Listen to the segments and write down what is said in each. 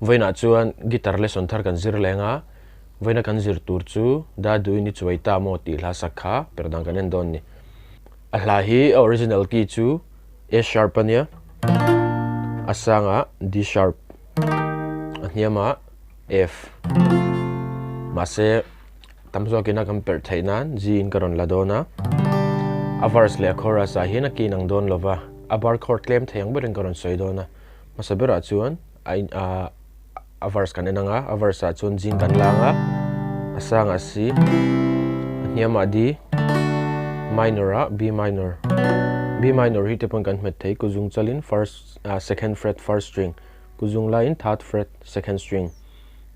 Voina chuan guitar lesson thar kan zir lenga voina kan zir tur chu Daduhi ni chuai ta mo ti hla sakha Perhdan kan en don ni a hla hi original key chu A sharp ania asanga D sharp aniama F mase tamzo kina kan per thainan G in karon ladona a verse le chorus a hina ki nang don lova a bar chord claim thayang berin karon soidona masabera chuan a verse kan enanga a verse a chuan jing kan langa asanga C aniama D minor a B minor hi te pon kan met thei kuzung chalin first second fret first string kuzung la in third fret second string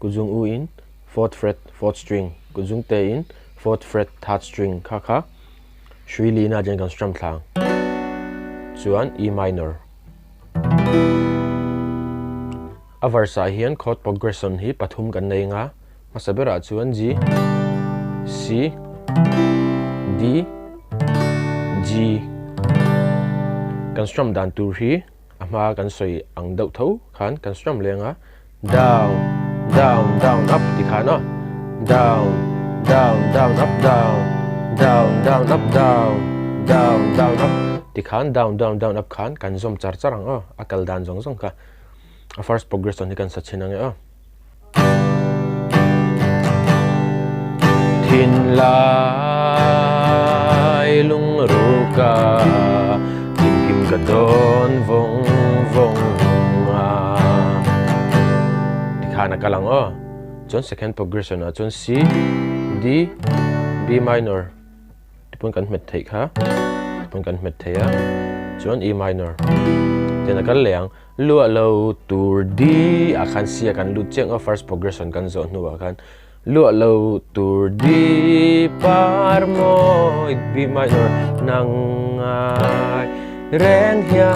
kuzung u in fourth fret fourth string kuzung te in fourth fret third string kha shui li na jen kan strum thlang chuan E minor a verse hian chord progression hi pathum kan nei nga masabera chuan G C D G kan strum dan tur hi ama kan soi ang deuh tho khan kan strum lenga down down down up ti khana down down down up down down down up down down down up ti khan down down down up khan kan zom char charang akal dan jong jong ka a first progression ni kan sachinang thin lai lung ruka kim ka don vong vong ti khana kalang chon second progression a chon C D B minor tipon kan met thei kha tipon kan met thei chon E minor tena kan leang lu lo tur D a khan C a kan lu cheng first progression kan zo nu a kan lu lo tur D par mo B minor nang ai reng hia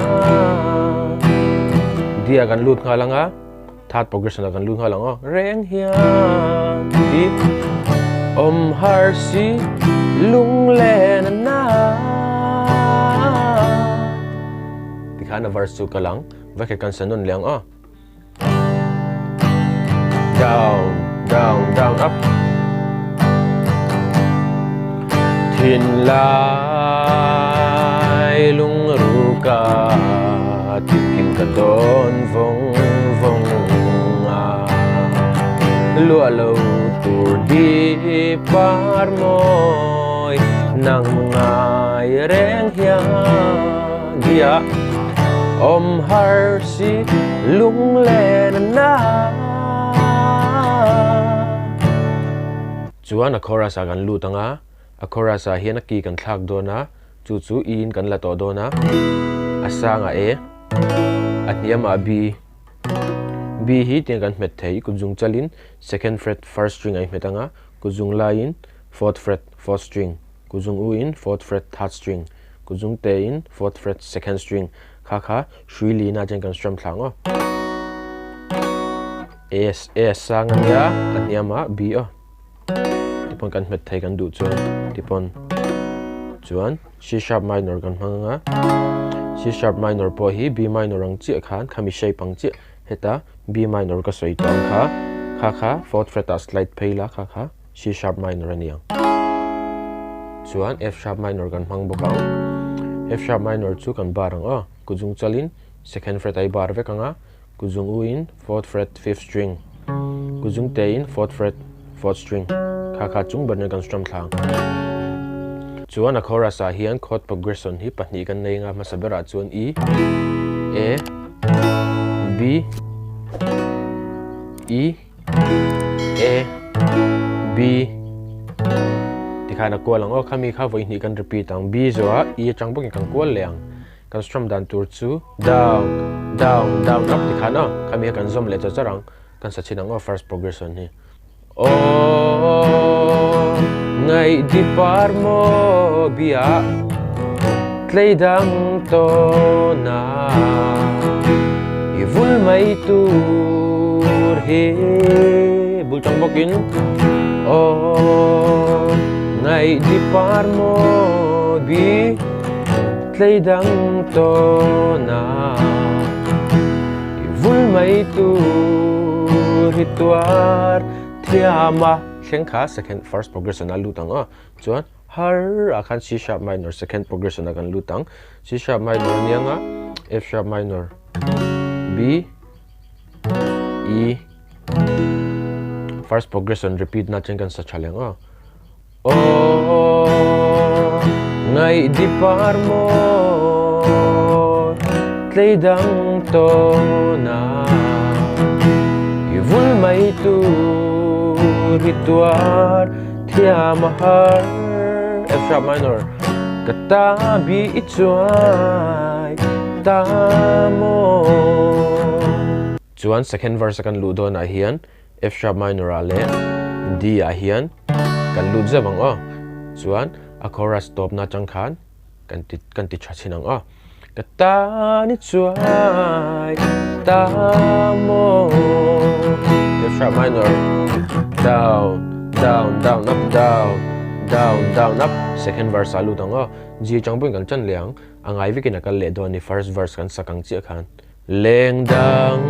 D a kan lut nga langa third progression a kan lut nga lang reng hia D har si lung le na ti khana verse chu kalang va ke kan sanon leang down down down up thin lai lung ruka kim ka don vong vong lua lo tur di par moi nang ai reng hia dia har si lung le na chuan a chorus a kan lu tanga a chorus a hian a ki kan thlak dona chu in kan la to dona asanga A aniam a B B hi tiang kan met thei kuzung chalin second fret first string ai metanga kuzung la in fourth fret fourth string kuzung u in fourth fret third string kuzung te in fourth fret second string kha shui li na jen kan strum thlang A sang ania aniama B tipon kan met thei kan du chuan tipon chuan C sharp minor kan hmanga C sharp minor po hi B minor ang chi khan khami shape ang chi heta B minor ka soi tong kha fourth fret a slide phaila kha C sharp minor aniang chuan F sharp minor kan hmang bokang F sharp minor chu kan barang kuzung chalin second fret ai bar vekanga kuzung u in fourth fret fifth string kuzung te in fourth fret fourth string kha chung ban kan strum thlang chuan a chorus a hian chord progression hi pahnih kan nei nga masabera chuan E A B E A B ti khana ko lang khami kha voi ni kan repeat ang B zo a E chang bok kan ko leang kan strum dan tur chu down down down up ti khana khami kan zom le charang kan sachinang first progression ni ngei di par mo bia tlei dang to na ivul mai tur he bul tang bokin ngei di par mo bi tlei dang to na ivul mai tur rituar thiama thleng kha second first progression a lutang a chuan har a khan C sharp minor second progression a kan lutang C sharp minor nianga F sharp minor B E first progression repeat na chen kan sa chaleng a o ngei di par mo tleidang to na vul mai tu rituar thiama har F sharp minor katabi chuai tamo chuan second verse kan lu don a hian F sharp minor ale D a hian kan lu zawang o chuan a chorus stop na chang khan kan ti thachinang o katani chuai tamo F sharp minor down down down up down down down up second verse alu tang o G changpui kan chan liang angai vikina kal le do ni first verse kan sakang chi khan leng dang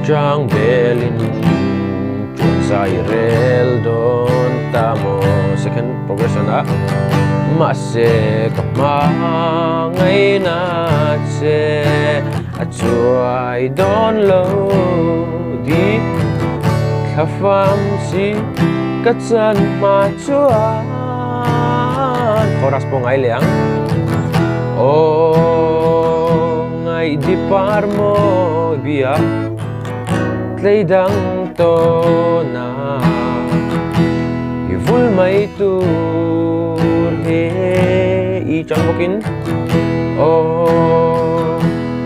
chang belin chun sai rel don tamo second progression a ma se kama ngai na che a chuai don lo di khafam si katsan ma chuan chorus po ngai liang o ngai di par mo bia tleidang to na ivul mai tur he I chang bokin o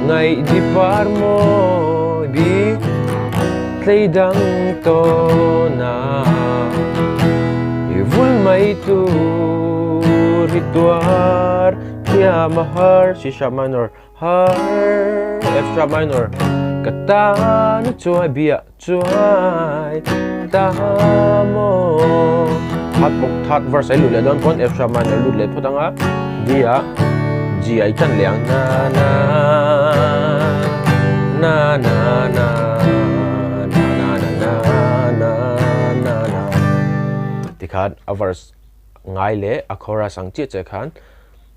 ngai di par mo bi tleidang to na ivul mai tur rituar thiama har C sharp minor har F sharp minor katani chuai bia chuai tamo third verse ai lu le don pon F sharp minor lu le photanga dia G ai chan liang na na na na na na na na na na tikhan a verse ngai le a chorus ang chi che khan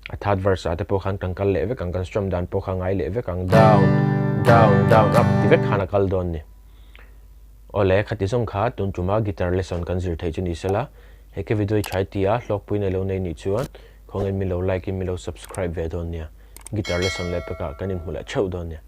a third verse ate po khan kangkal le ve kangkan strum dan po khan ngai le ve kang down down down up tivek khana kal don ni ole khati song kha tun tuma guitar lesson kan zir thei chuni sela heke video chai tia hlawkpui ne lo nei ni chuan khongen mi lo like mi lo subscribe ve don nia guitar lesson le pe ka kanin hmula chau don nia